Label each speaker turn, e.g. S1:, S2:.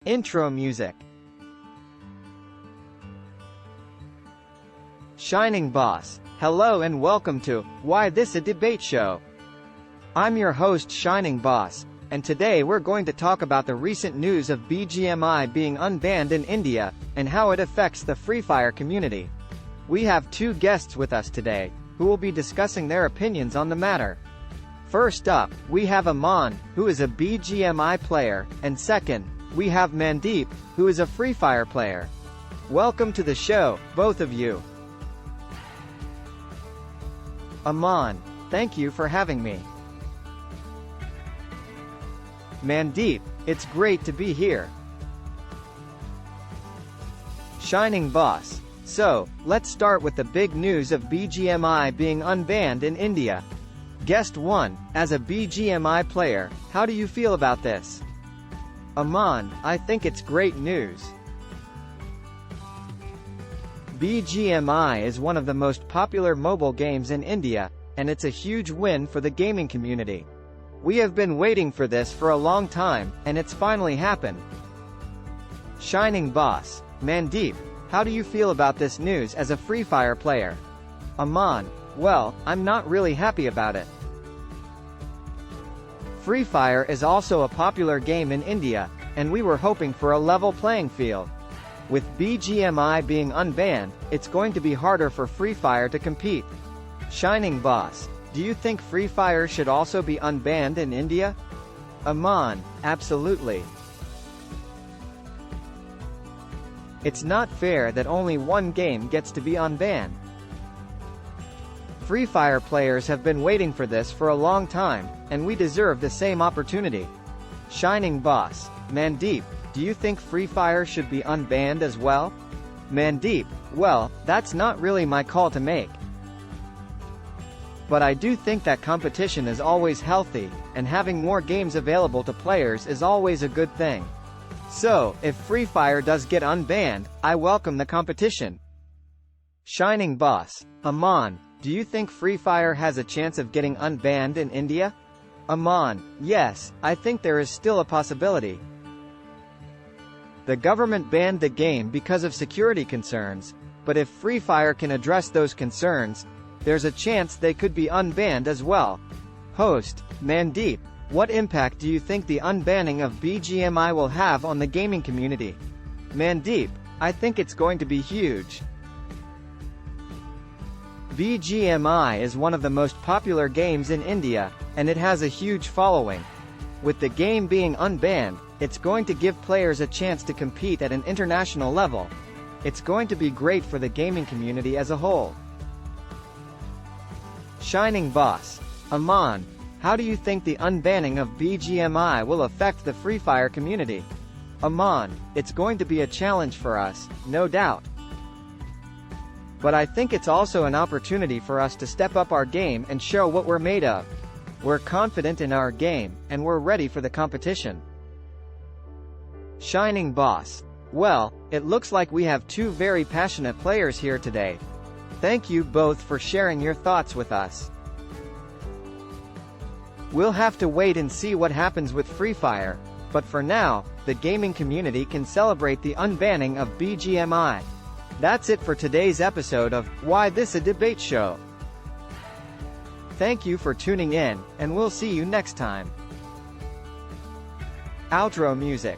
S1: Intro music. Shining Boss. Hello and welcome to Why This a Debate Show. I'm your host Shining Boss, and today we're going to talk about the recent news of BGMI being unbanned in India, and how it affects the Free Fire community. We have two guests with us today, who will be discussing their opinions on the matter. First up, we have Aman, who is a BGMI player, and second, we have Mandeep, who is a Free Fire player. Welcome to the show, both of you. Aman, thank you for having me. Mandeep, it's great to be here. Shining Boss. So, let's start with the big news of BGMI being unbanned in India. Guest 1, as a BGMI player, how do you feel about this? Aman, I think it's great news. BGMI is one of the most popular mobile games in India, and it's a huge win for the gaming community. We have been waiting for this for a long time, and it's finally happened. Shining Boss. Mandeep, how do you feel about this news as a Free Fire player? Aman, well, I'm not really happy about it. Free Fire is also a popular game in India, and we were hoping for a level playing field. With BGMI being unbanned, it's going to be harder for Free Fire to compete. Shining Boss, do you think Free Fire should also be unbanned in India? Aman, absolutely. It's not fair that only one game gets to be unbanned. Free Fire players have been waiting for this for a long time, and we deserve the same opportunity. Shining Boss. Mandeep, do you think Free Fire should be unbanned as well? Mandeep, well, that's not really my call to make. But I do think that competition is always healthy, and having more games available to players is always a good thing. So, if Free Fire does get unbanned, I welcome the competition. Shining Boss. Aman, do you think Free Fire has a chance of getting unbanned in India? Aman, yes, I think there is still a possibility. The government banned the game because of security concerns, but if Free Fire can address those concerns, there's a chance they could be unbanned as well. Host. Mandeep, what impact do you think the unbanning of BGMI will have on the gaming community? Mandeep, I think it's going to be huge. BGMI is one of the most popular games in India, and it has a huge following. With the game being unbanned, it's going to give players a chance to compete at an international level. It's going to be great for the gaming community as a whole. Shining Boss. Aman, how do you think the unbanning of BGMI will affect the Free Fire community? Aman, it's going to be a challenge for us, no doubt. But I think it's also an opportunity for us to step up our game and show what we're made of. We're confident in our game, and we're ready for the competition. Shining Boss. Well, it looks like we have two very passionate players here today. Thank you both for sharing your thoughts with us. We'll have to wait and see what happens with Free Fire, but for now, the gaming community can celebrate the unbanning of BGMI. That's it for today's episode of Why This a Debate Show. Thank you for tuning in, and we'll see you next time. Outro music.